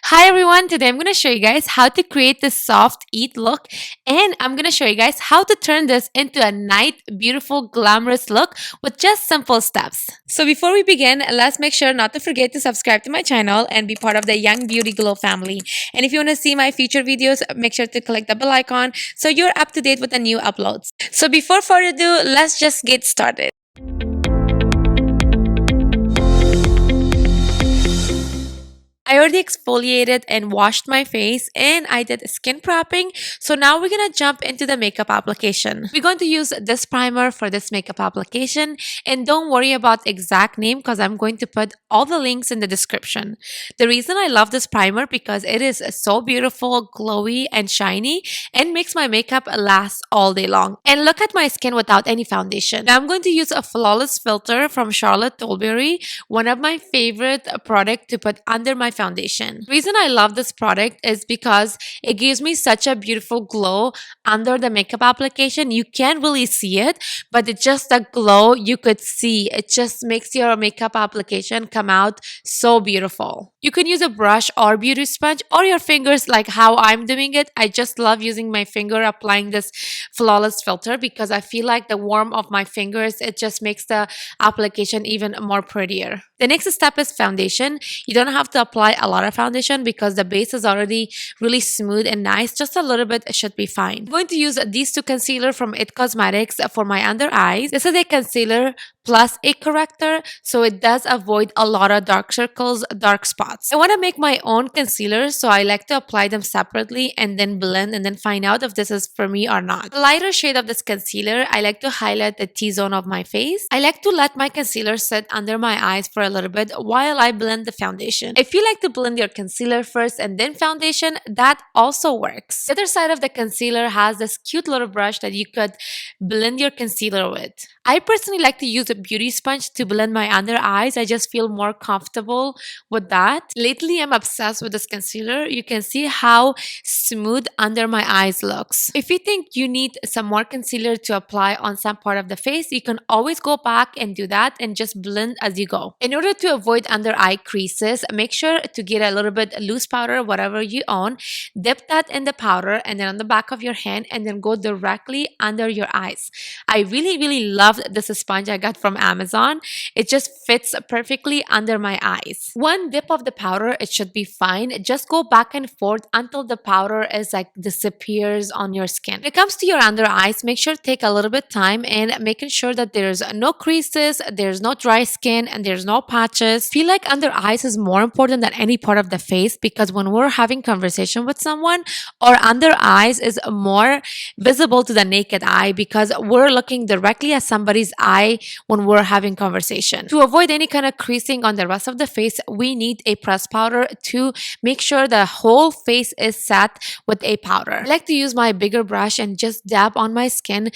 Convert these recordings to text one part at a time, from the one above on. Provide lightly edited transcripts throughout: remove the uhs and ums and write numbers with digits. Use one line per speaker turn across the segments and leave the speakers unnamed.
Hi everyone, today I'm going to show you guys how to create this soft eat look, and I'm going to show you guys how to turn this into a night beautiful glamorous look with just simple steps. So before we begin, let's make sure not to forget to subscribe to my channel and be part of the Young Beauty Glow family. And if you want to see my future videos, make sure to click the bell icon so you're up to date with the new uploads. So before further ado, let's just get started. I already exfoliated and washed my face and I did skin prepping. So now we're going to jump into the makeup application. We're going to use this primer for this makeup application, and don't worry about exact name because I'm going to put all the links in the description. The reason I love this primer because it is so beautiful, glowy and shiny and makes my makeup last all day long. And look at my skin without any foundation. Now I'm going to use a flawless filter from Charlotte Tilbury, one of my favorite product to put under my foundation. Reason I love this product is because it gives me such a beautiful glow under the makeup application. You can't really see it, but it's just a glow you could see. It just makes your makeup application come out so beautiful. You can use a brush or beauty sponge or your fingers like how I'm doing it. I just love using my finger applying this flawless filter because I feel like the warmth of my fingers, it just makes the application even more prettier. The next step is foundation. You don't have to apply a lot of foundation because the base is already really smooth and nice. Just a little bit should be fine. I'm going to use these two concealer from It Cosmetics for my under eyes. This is a concealer plus a corrector, so it does avoid a lot of dark circles, dark spots. I want to make my own concealer, so I like to apply them separately and then blend and then find out if this is for me or not. The lighter shade of this concealer, I like to highlight the T-zone of my face. I like to let my concealer sit under my eyes for a little bit while I blend the foundation. If you like to blend your concealer first and then foundation, that also works. The other side of the concealer has this cute little brush that you could blend your concealer with. I personally like to use a beauty sponge to blend my under eyes. I just feel more comfortable with that. Lately, I'm obsessed with this concealer. You can see how smooth under my eyes looks. If you think you need some more concealer to apply on some part of the face, you can always go back and do that and just blend as you go. In order to avoid under eye creases, make sure to get a little bit loose powder, whatever you own, dip that in the powder and then on the back of your hand and then go directly under your eyes. I really love this sponge I got from Amazon. It just fits perfectly under my eyes. One dip of the powder, it should be fine. Just go back and forth until the powder is like disappears on your skin. When it comes to your under eyes, make sure to take a little bit time and making sure that there's no creases, there's no dry skin, and there's no patches. Feel like under eyes is more important than any part of the face because when we're having conversation with someone, our under eyes is more visible to the naked eye because we're looking directly at somebody's eye when we're having conversation. To avoid any kind of creasing on the rest of the face, we need a press powder to make sure the whole face is set with a powder. I like to use my bigger brush and just dab on my skin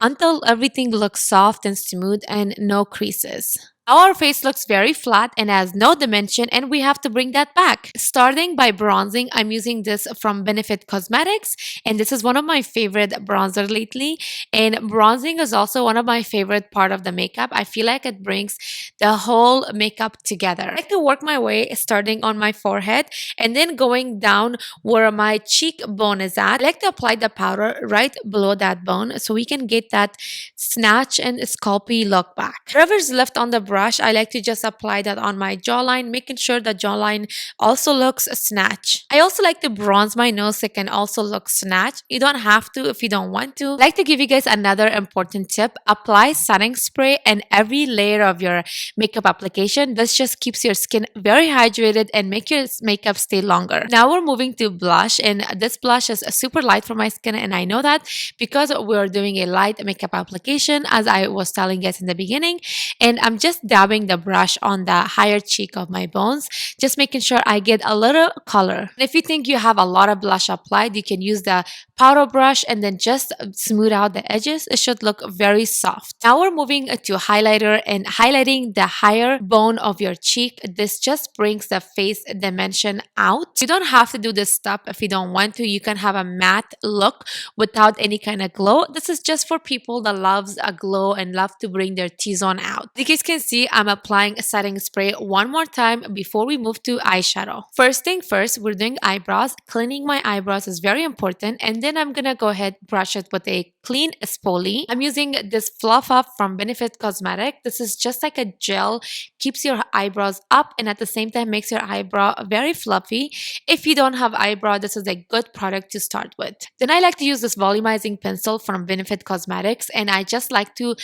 until everything looks soft and smooth and no creases. Our face looks very flat and has no dimension, and we have to bring that back. Starting by bronzing, I'm using this from Benefit Cosmetics, and this is one of my favorite bronzer lately. And bronzing is also one of my favorite part of the makeup. I feel like it brings the whole makeup together. I like to work my way starting on my forehead and then going down where my cheekbone is at. I like to apply the powder right below that bone so we can get that snatch and sculpty look back. Whatever's left on the brush, I like to just apply that on my jawline, making sure the jawline also looks snatched. I also like to bronze my nose so it can also look snatched. You don't have to if you don't want to. I like to give you guys another important tip. Apply setting spray in every layer of your makeup application. This just keeps your skin very hydrated and make your makeup stay longer. Now we're moving to blush, and this blush is super light for my skin, and I know that because we're doing a light makeup application as I was telling you guys in the beginning, and I'm just dabbing the brush on the higher cheek of my bones, just making sure I get a little color. And if you think you have a lot of blush applied, you can use the powder brush and then just smooth out the edges. It should look very soft. Now we're moving to highlighter and highlighting the higher bone of your cheek. This just brings the face dimension out. You don't have to do this step if you don't want to. You can have a matte look without any kind of glow. This is just for people that loves a glow and love to bring their T-zone out. You guys can see see, I'm applying a setting spray one more time before we move to eyeshadow. First thing first, we're doing eyebrows. Cleaning my eyebrows is very important, and then I'm gonna go ahead brush it with a clean spoolie. I'm using this Fluff Up from Benefit Cosmetic. This is just like a gel, keeps your eyebrows up and at the same time makes your eyebrow very fluffy. If you don't have eyebrow, this is a good product to start with. Then I like to use this volumizing pencil from Benefit Cosmetics, and I just like to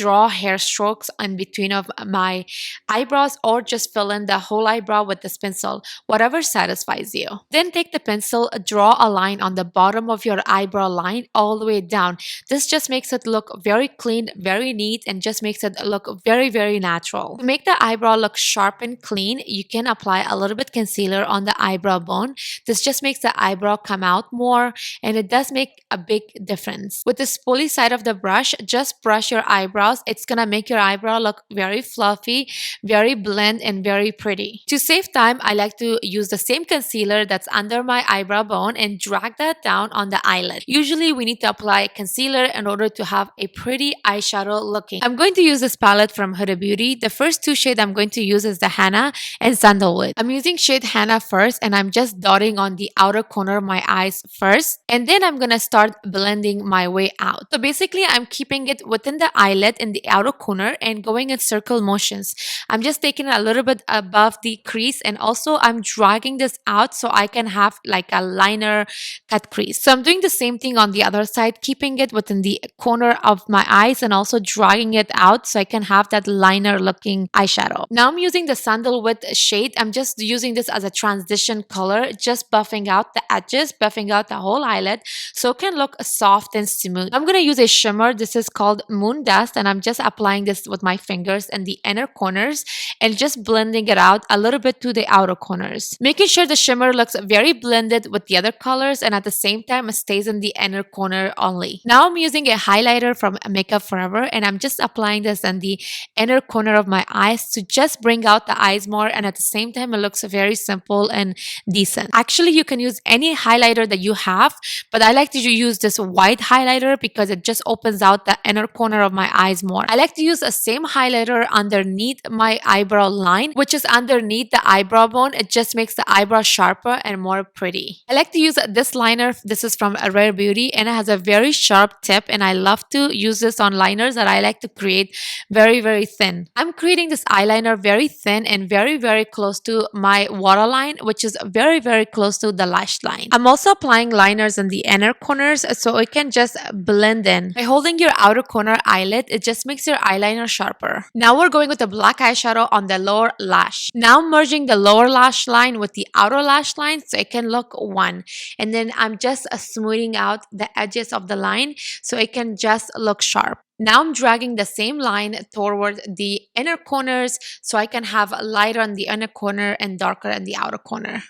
draw hair strokes in between of my eyebrows or just fill in the whole eyebrow with this pencil, whatever satisfies you. Then take the pencil, draw a line on the bottom of your eyebrow line all the way down. This just makes it look very clean, very neat, and just makes it look very, very natural. To make the eyebrow look sharp and clean, you can apply a little bit concealer on the eyebrow bone. This just makes the eyebrow come out more, and it does make a big difference. With the spoolie side of the brush, just brush your eyebrows. It's gonna make your eyebrow look very fluffy, very blend, and very pretty. To save time, I like to use the same concealer that's under my eyebrow bone and drag that down on the eyelid. Usually we need to apply concealer in order to have a pretty eyeshadow looking. I'm going to use this palette from Huda Beauty. The first two shades I'm going to use is the Henna and Sandalwood. I'm using shade Henna first, and I'm just dotting on the outer corner of my eyes first, and then I'm gonna start blending my way out. So basically I'm keeping it within the eyelid in the outer corner and going in circle motions. I'm just taking it a little bit above the crease, and also I'm dragging this out so I can have like a liner cut crease. So I'm doing the same thing on the other side, keeping it within the corner of my eyes and also dragging it out so I can have that liner looking eyeshadow. Now I'm using the Sandalwood shade. I'm just using this as a transition color, just buffing out the edges, buffing out the whole eyelid so it can look soft and smooth. I'm going to use a shimmer. This is called Moon Dust, and I'm just applying this with my fingers in the inner corners and just blending it out a little bit to the outer corners. Making sure the shimmer looks very blended with the other colors and at the same time it stays in the inner corner only. Now I'm using a highlighter from Makeup Forever, and I'm just applying this in the inner corner of my eyes to just bring out the eyes more, and at the same time it looks very simple and decent. Actually, you can use any highlighter that you have, but I like to use this white highlighter because it just opens out the inner corner of my eyes more. I like to use the same highlighter underneath my eyebrow line, which is underneath the eyebrow bone. It just makes the eyebrow sharper and more pretty. I like to use this liner. This is from Rare Beauty, and it has a very sharp tip, and I love to use this on liners that I like to create very, very thin. I'm creating this eyeliner very thin and very, very close to my waterline, which is very, very close to the lash line. I'm also applying liners in the inner corners so it can just blend in. By holding your outer corner eyelid, it just makes your eyeliner sharper. Now we're going with a black eyeshadow on the lower lash. Now merging the lower lash line with the outer lash line so it can look one. And then I'm just smoothing out the edges of the line so it can just look sharp. Now I'm dragging the same line toward the inner corners so I can have lighter on the inner corner and darker in the outer corner.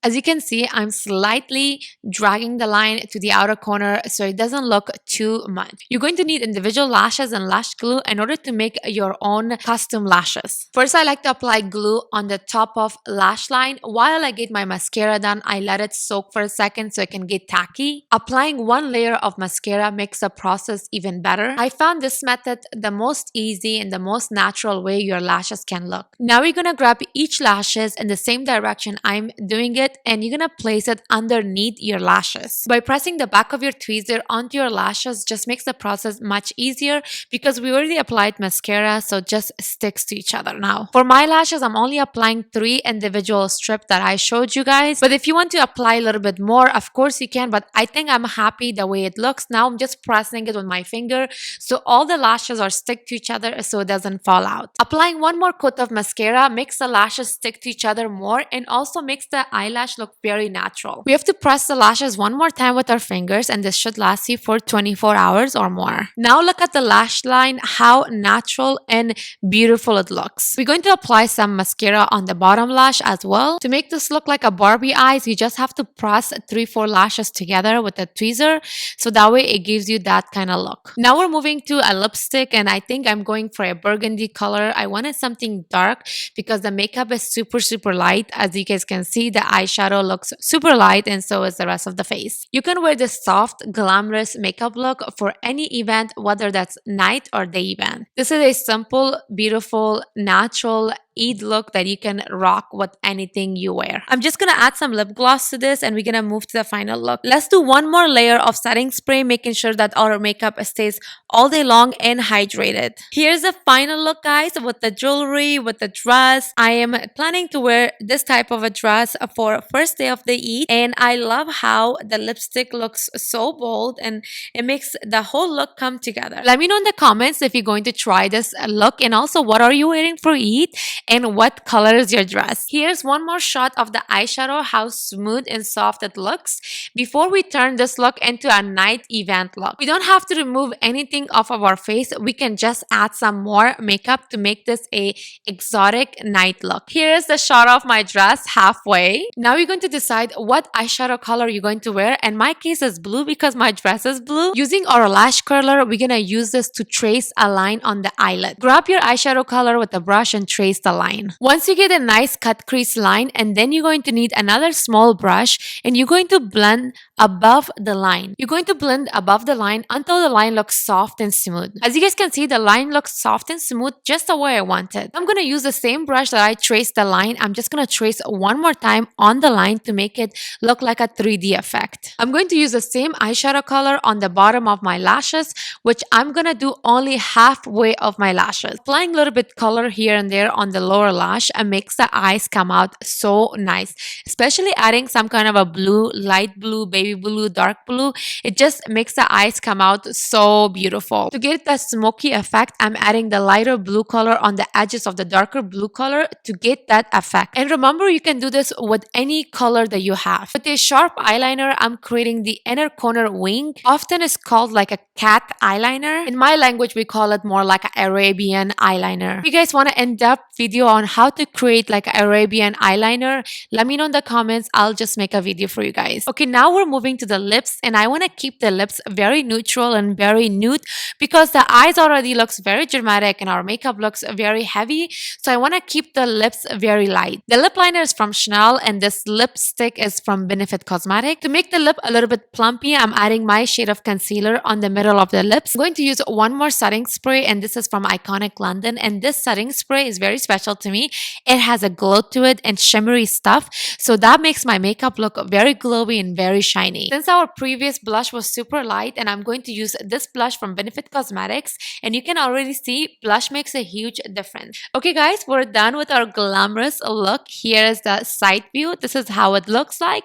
As you can see, I'm slightly dragging the line to the outer corner so it doesn't look too much. You're going to need individual lashes and lash glue in order to make your own custom lashes. First, I like to apply glue on the top of lash line. While I get my mascara done, I let it soak for a second so it can get tacky. Applying one layer of mascara makes the process even better. I found this method the most easy and the most natural way your lashes can look. Now we're going to grab each lashes in the same direction I'm doing it, and you're gonna place it underneath your lashes. By pressing the back of your tweezer onto your lashes just makes the process much easier because we already applied mascara, so it just sticks to each other now. For my lashes, I'm only applying 3 individual strips that I showed you guys, but if you want to apply a little bit more, of course you can, but I think I'm happy the way it looks. Now I'm just pressing it with my finger so all the lashes are stick to each other so it doesn't fall out. Applying one more coat of mascara makes the lashes stick to each other more and also makes the eyelash look very natural. We have to press the lashes one more time with our fingers, and this should last you for 24 hours or more. Now look at the lash line, how natural and beautiful it looks. We're going to apply some mascara on the bottom lash as well. To make this look like a Barbie eyes, you just have to press 3-4 lashes together with a tweezer, so that way it gives you that kind of look. Now we're moving to a lipstick, and I think I'm going for a burgundy color. I wanted something dark because the makeup is super, super light. As you guys can see, the eyeshadow looks super light and so is the rest of the face. You can wear this soft, glamorous makeup look for any event, whether that's night or day event. This is a simple, beautiful, natural, Eid look that you can rock with anything you wear. I'm just gonna add some lip gloss to this and we're gonna move to the final look. Let's do one more layer of setting spray, making sure that our makeup stays all day long and hydrated. Here's the final look, guys, with the jewelry, with the dress. I am planning to wear this type of a dress for first day of the Eid, and I love how the lipstick looks so bold and it makes the whole look come together. Let me know in the comments if you're going to try this look, and also what are you wearing for Eid and what color is your dress. Here's one more shot of the eyeshadow, how smooth and soft it looks before we turn this look into a night event look. We don't have to remove anything off of our face. We can just add some more makeup to make this a exotic night look. Here is the shot of my dress halfway. Now you're going to decide what eyeshadow color you're going to wear, and my case is blue because my dress is blue. Using our lash curler, we're gonna use this to trace a line on the eyelid. Grab your eyeshadow color with a brush and trace the line. Once you get a nice cut crease line, and then you're going to need another small brush and you're going to blend above the line. You're going to blend above the line until the line looks soft and smooth. As you guys can see, the line looks soft and smooth just the way I want it. I'm going to use the same brush that I traced the line. I'm just going to trace one more time on the line to make it look like a 3D effect. I'm going to use the same eyeshadow color on the bottom of my lashes, which I'm going to do only halfway of my lashes. Applying a little bit color here and there on the lower lash and makes the eyes come out so nice. Especially adding some kind of a blue, light blue, baby blue, dark blue. It just makes the eyes come out so beautiful. To get that smoky effect, I'm adding the lighter blue color on the edges of the darker blue color to get that effect. And remember, you can do this with any color that you have. With a sharp eyeliner, I'm creating the inner corner wing. Often it's called like a cat eyeliner. In my language, we call it more like an Arabian eyeliner. If you guys want an in-depth video on how to create like an Arabian eyeliner, let me know in the comments. I'll just make a video for you guys. Okay, now we're moving to the lips, and I want to keep the lips very neutral and very nude because the eyes already looks very dramatic and our makeup looks very heavy. So I want to keep the lips very light. The lip liner is from Chanel and this lipstick is from Benefit Cosmetic. To make the lip a little bit plumpy, I'm adding my shade of concealer on the middle of the lips. I'm going to use one more setting spray, and this is from Iconic London, and this setting spray is very special to me. It has a glow to it and shimmery stuff, so that makes my makeup look very glowy and very shiny. Since our previous blush was super light, and I'm going to use this blush from Benefit Cosmetics, and you can already see blush makes a huge difference. Okay guys, we're done with our glamorous look. Here is the side view. This is how it looks like,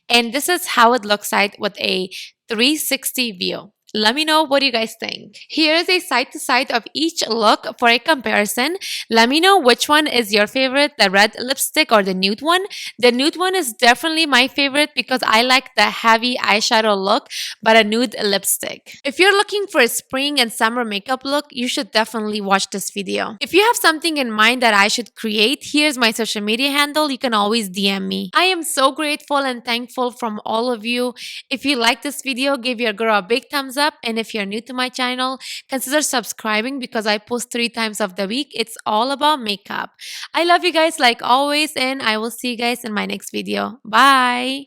and this is how it looks like with a 360 view. Let me know what you guys think. Here is a side to side of each look for a comparison. Let me know which one is your favorite, the red lipstick or the nude one. The nude one is definitely my favorite because I like the heavy eyeshadow look, but a nude lipstick. If you're looking for a spring and summer makeup look, you should definitely watch this video. If you have something in mind that I should create, here's my social media handle. You can always DM me. I am so grateful and thankful from all of you. If you like this video, give your girl a big thumbs up, and if you're new to my channel, consider subscribing because I post 3 times of the week. It's all about makeup. I love you guys like always, and I will see you guys in my next video. Bye.